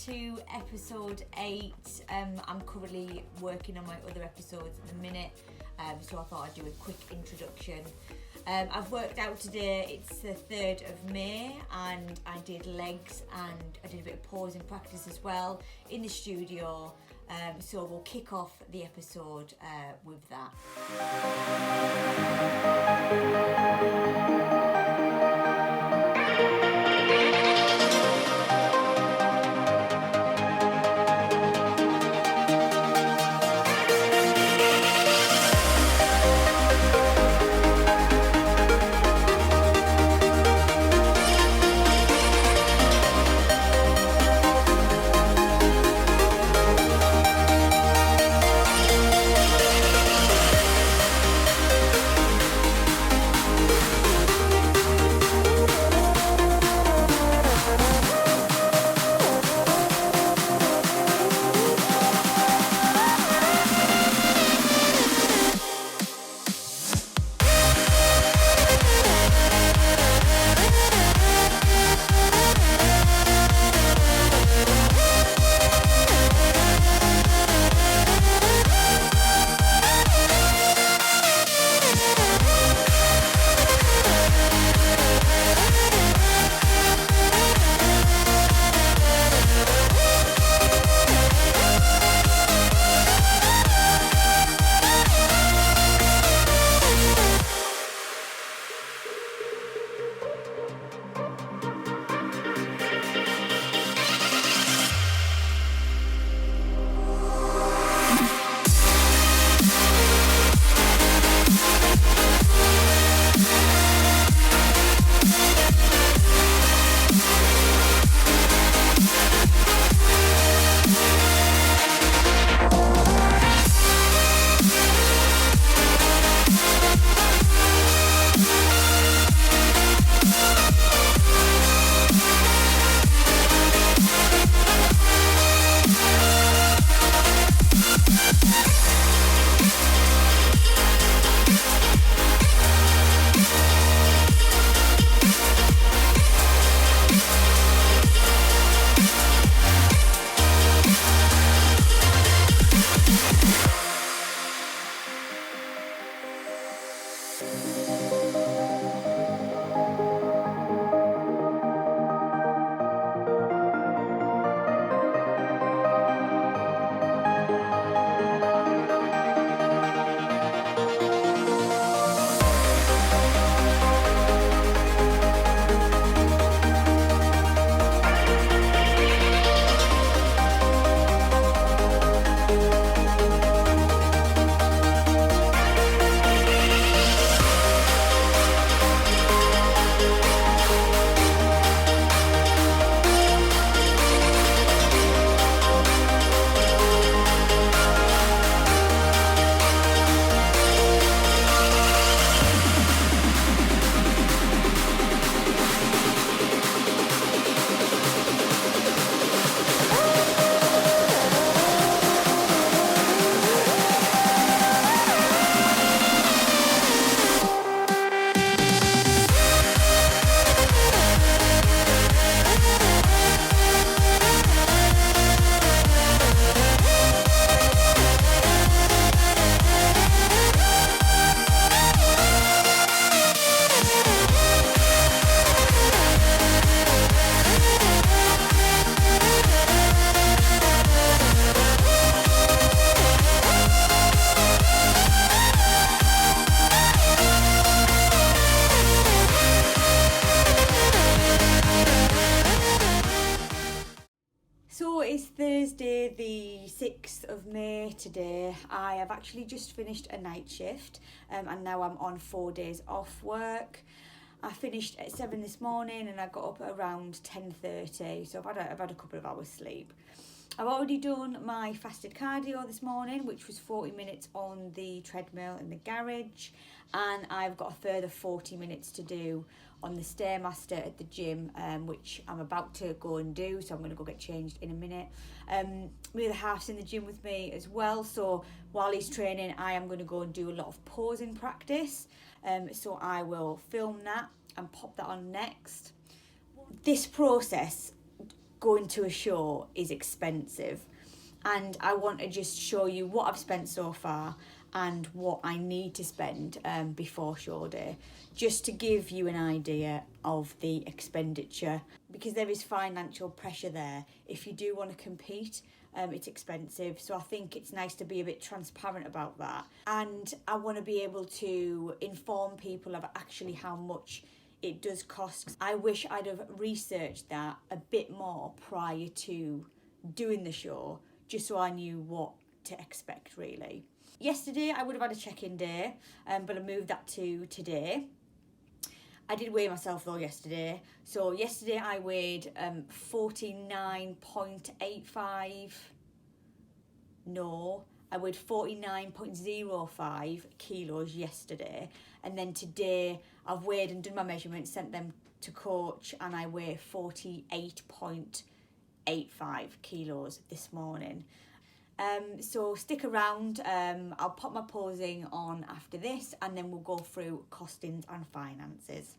to episode 8. I'm currently working on my other episodes at the minute, so I thought I'd do a quick introduction. I've worked out today, it's the 3rd of May, and I did legs and I did a bit of posing practice as well in the studio. So we'll kick off the episode with that. So it's Thursday the 6th of May today. I have actually just finished a night shift and now I'm on 4 days off work. I finished at 7 this morning and I got up at around 10:30, so I've had a couple of hours sleep. I've already done my fasted cardio this morning, which was 40 minutes on the treadmill in the garage, and I've got a further 40 minutes to do on the Stairmaster at the gym, which I'm about to go and do, so I'm going to go get changed in a minute. My other half's in the gym with me as well, so while he's training I am going to go and do a lot of posing practice, so I will film that and pop that on next. This process going to a show is expensive, and I want to just show you what I've spent so far and what I need to spend before show day, just to give you an idea of the expenditure, because there is financial pressure there. If you do want to compete, it's expensive, so I think it's nice to be a bit transparent about that, and I want to be able to inform people of actually how much it does cost. I wish I'd have researched that a bit more prior to doing the show, just so I knew what to expect really. Yesterday I would have had a check-in day, but I moved that to today. I did weigh myself though yesterday. So yesterday I weighed 49.85. No, I weighed 49.05 kilos yesterday. And then today I've weighed and done my measurements, sent them to coach, and I weigh 48.85 kilos this morning. So stick around, I'll pop my posing on after this, and then we'll go through costings and finances.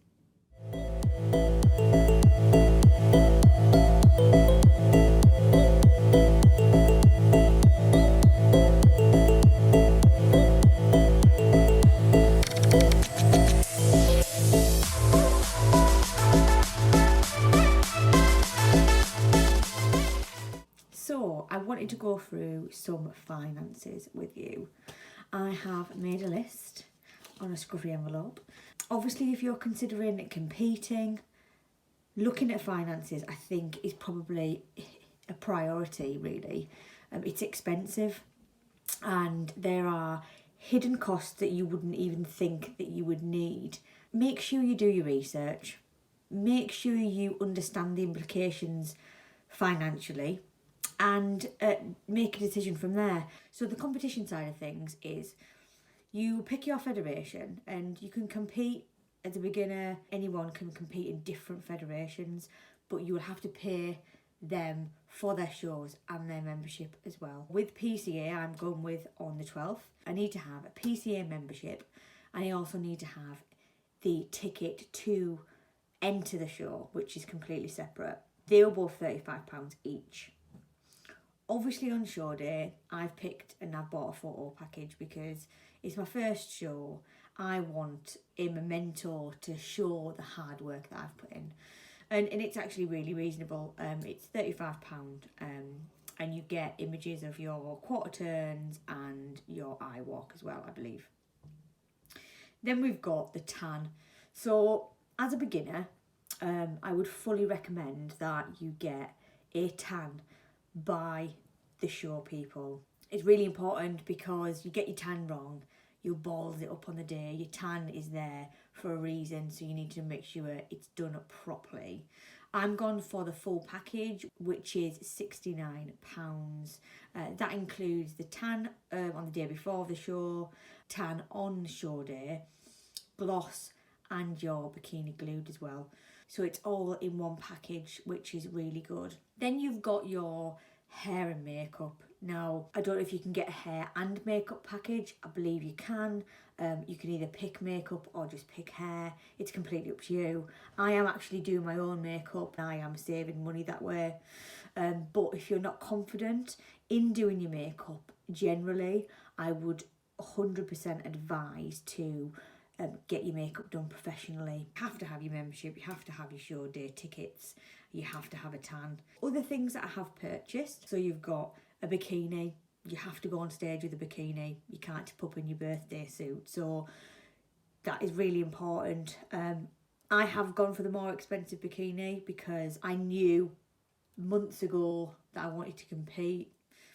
So I wanted to go through some finances with you. I have made a list on a scruffy envelope. Obviously, if you're considering competing, looking at finances, I think is probably a priority really. It's expensive, and there are hidden costs that you wouldn't even think that you would need. Make sure you do your research. Make sure you understand the implications financially, and make a decision from there. So the competition side of things is you pick your federation, and you can compete as a beginner. Anyone can compete in different federations, but you will have to pay them for their shows and their membership as well. With PCA, I'm going with on the 12th. I need to have a PCA membership, and I also need to have the ticket to enter the show, which is completely separate. They were both £35 each. Obviously on show day, I've picked and I've bought a photo package because it's my first show. I want a memento to show the hard work that I've put in. And it's actually really reasonable. It's £35, and you get images of your quarter turns and your eye walk as well, I believe. Then we've got the tan. So as a beginner, I would fully recommend that you get a tan by the show people. It's really important because you get your tan wrong, you'll balls it up on the day. Your tan is there for a reason, so you need to make sure it's done up properly. I'm gone for the full package, which is £69. That includes the tan on the day before the show, tan on show day, gloss, and your bikini glued as well. So it's all in one package, which is really good. Then you've got your hair and makeup. Now, I don't know if you can get a hair and makeup package. I believe you can. You can either pick makeup or just pick hair. It's completely up to you. I am actually doing my own makeup. I am saving money that way. But if you're not confident in doing your makeup, generally, I would 100% advise to get your makeup done professionally. You have to have your membership, you have to have your show day tickets, you have to have a tan. Other things that I have purchased, so you've got a bikini. You have to go on stage with a bikini. You can't tip up in your birthday suit, so that is really important. I have gone for the more expensive bikini because I knew months ago that I wanted to compete,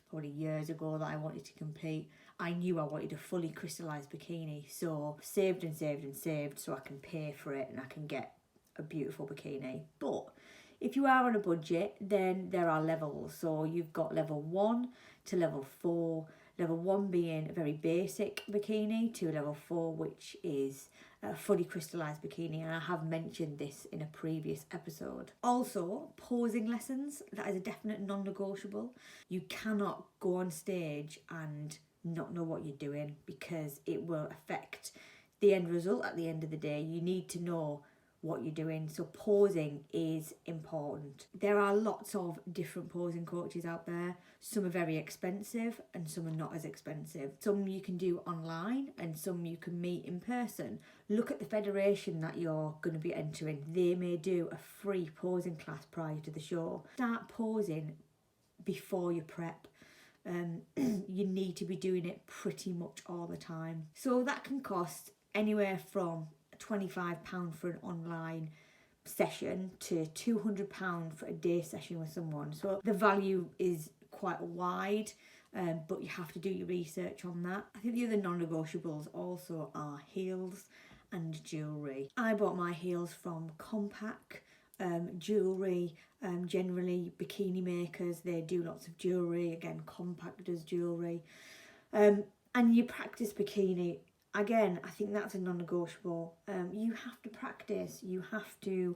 probably years ago that I wanted to compete. I knew I wanted a fully crystallised bikini, so saved and saved and saved so I can pay for it and I can get a beautiful bikini. But if you are on a budget, then there are levels. So you've got level 1 to level 4. Level 1 being a very basic bikini, to level 4, which is a fully crystallised bikini, and I have mentioned this in a previous episode. Also, posing lessons, that is a definite non-negotiable. You cannot go on stage and not know what you're doing because it will affect the end result at the end of the day. You need to know what you're doing. So posing is important. There are lots of different posing coaches out there. Some are very expensive and some are not as expensive. Some you can do online and some you can meet in person. Look at the federation that you're going to be entering. They may do a free posing class prior to the show. Start posing before you prep. You need to be doing it pretty much all the time. So that can cost anywhere from £25 for an online session to £200 for a day session with someone. So the value is quite wide, but you have to do your research on that. I think the other non-negotiables also are heels and jewellery. I bought my heels from Compact jewellery. Generally bikini makers, they do lots of jewellery. Again, Compact does jewellery. And your practice bikini, again, I think that's a non-negotiable. You have to practice. You have to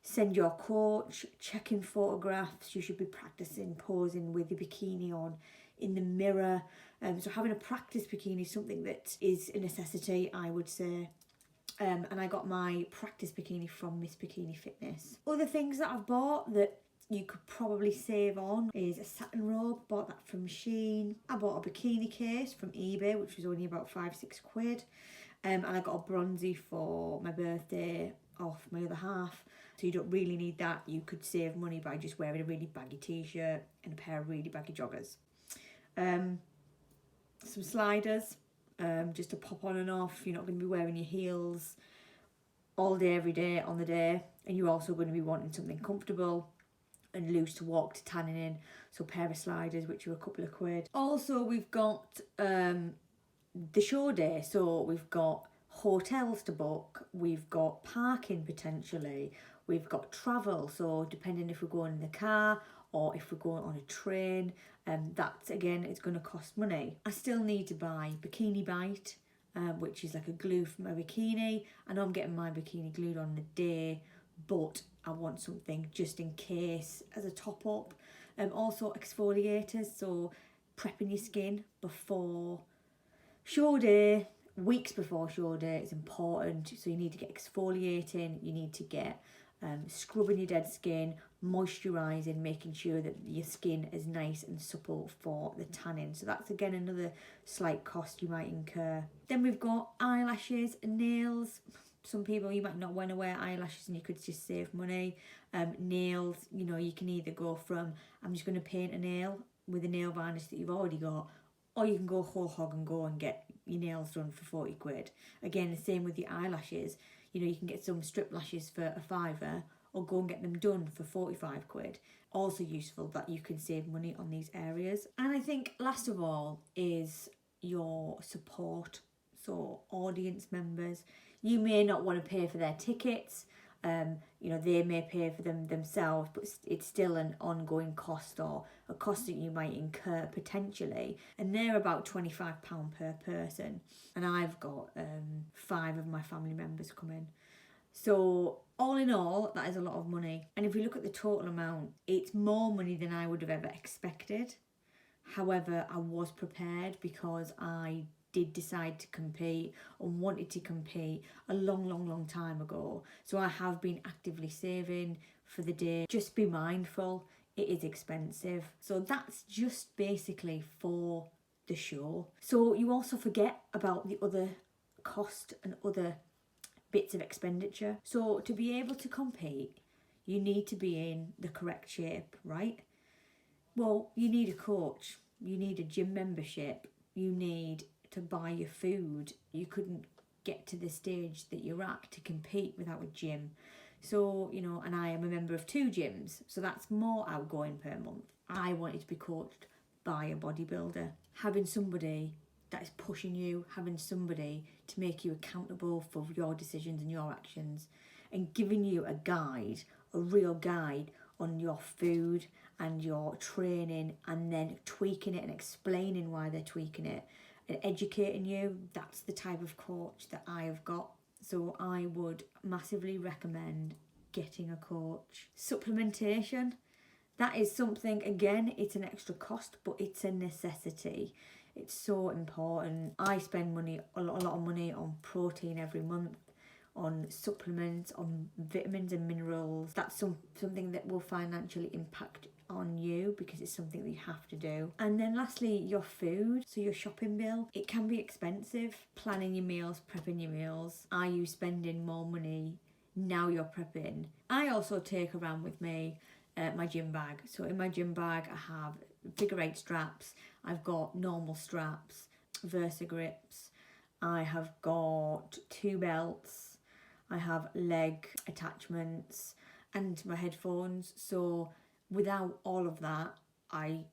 send your coach, checking photographs. You should be practicing posing with your bikini on in the mirror. So having a practice bikini is something that is a necessity, I would say. And I got my practice bikini from Miss Bikini Fitness. Other things that I've bought that you could probably save on is a satin robe. Bought that from Shein. I bought a bikini case from eBay, which was only about £5-6. And I got a bronzy for my birthday off my other half. So you don't really need that. You could save money by just wearing a really baggy t-shirt and a pair of really baggy joggers. Some sliders. Just to pop on and off. You're not going to be wearing your heels all day, every day on the day, and you're also going to be wanting something comfortable and loose to walk to tanning in. So a pair of sliders, which are a couple of quid. Also, we've got the show day, so we've got hotels to book, we've got parking potentially, we've got travel, so depending if we're going in the car or if we're going on a train, that's again, it's going to cost money. I still need to buy Bikini Bite, which is like a glue for my bikini. I know I'm getting my bikini glued on the day, but I want something just in case as a top up. Also exfoliators, so prepping your skin before show day, weeks before show day is important. So you need to get exfoliating, you need to get scrubbing your dead skin, moisturising, making sure that your skin is nice and supple for the tanning. So that's again another slight cost you might incur. Then we've got eyelashes and nails. Some people, you might not want to wear eyelashes and you could just save money. Nails, you know, you can either go from, I'm just going to paint a nail with a nail varnish that you've already got, or you can go whole hog and go and get your nails done for 40 quid. Again, the same with your eyelashes. You know, you can get some strip lashes for a £5 or go and get them done for 45 quid. Also useful that you can save money on these areas. And I think last of all is your support. So audience members, you may not want to pay for their tickets. You know, they may pay for them themselves, but it's still an ongoing cost or a cost that you might incur potentially. And they're about £25 per person. And I've got 5 of my family members coming. So all in all, that is a lot of money. And if we look at the total amount, it's more money than I would have ever expected. However, I was prepared because I did decide to compete and wanted to compete a long time ago. So I have been actively saving for the day. Just be mindful, it is expensive. So that's just basically for the show. So you also forget about the other cost and other bits of expenditure. So to be able to compete, you need to be in the correct shape, right? Well, you need a coach, you need a gym membership, you need to buy your food. You couldn't get to the stage that you're at to compete without a gym. So, you know, and I am a member of 2 gyms, so that's more outgoing per month. I wanted to be coached by a bodybuilder. Having somebody that is pushing you, having somebody to make you accountable for your decisions and your actions, and giving you a guide, a real guide on your food and your training, and then tweaking it and explaining why they're tweaking it and educating you. That's the type of coach that I have got. So I would massively recommend getting a coach. Supplementation, that is something, again, it's an extra cost, but it's a necessity. It's so important. I spend money, a lot of money on protein every month, on supplements, on vitamins and minerals. That's something that will financially impact on you because it's something that you have to do. And then lastly, your food, so your shopping bill. It can be expensive, planning your meals, prepping your meals. Are you spending more money now you're prepping? I also take around with me my gym bag. So in my gym bag I have figure 8 straps, I've got normal straps, Versa grips, I have got 2 belts, I have leg attachments and my headphones. So without all of that, I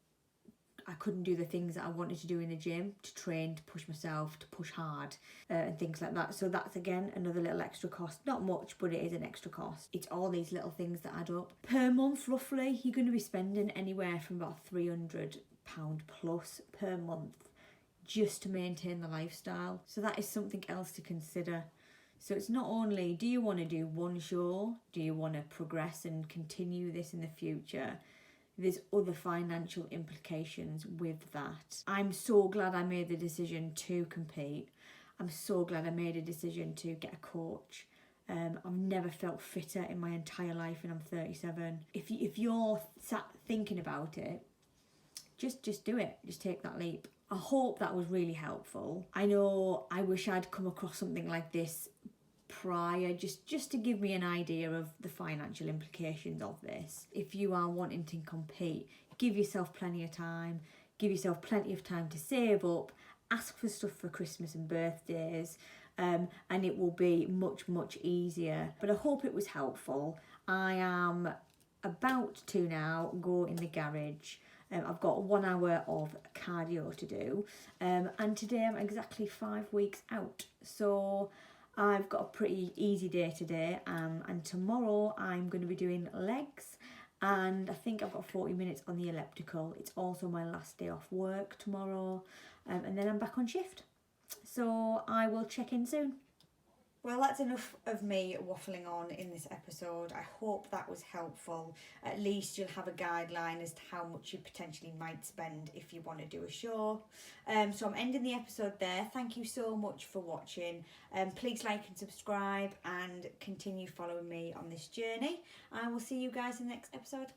couldn't do the things that I wanted to do in the gym, to train, to push myself, to push hard, and things like that. So that's again another little extra cost. Not much, but it is an extra cost. It's all these little things that add up. Per month, roughly, you're going to be spending anywhere from about £300 plus per month just to maintain the lifestyle. So that is something else to consider. So it's not only, do you want to do one show? Do you want to progress and continue this in the future? There's other financial implications with that. I'm so glad I made the decision to compete. I'm so glad I made a decision to get a coach. I've never felt fitter in my entire life and I'm 37. If you're sat thinking about it, just do it. Just take that leap. I hope that was really helpful. I know I wish I'd come across something like this prior, just to give me an idea of the financial implications of this. If you are wanting to compete, give yourself plenty of time, give yourself plenty of time to save up, ask for stuff for Christmas and birthdays, and it will be much easier. But I hope it was helpful. I am about to now go in the garage. I've got 1 hour of cardio to do, and today I'm exactly 5 weeks out. So I've got a pretty easy day today, and tomorrow I'm going to be doing legs, and I think I've got 40 minutes on the elliptical. It's also my last day off work tomorrow, and then I'm back on shift. So I will check in soon. Well, that's enough of me waffling on in this episode. I hope that was helpful. At least you'll have a guideline as to how much you potentially might spend if you want to do a show. So I'm ending the episode there. Thank you so much for watching. Please like and subscribe and continue following me on this journey. I will see you guys in the next episode.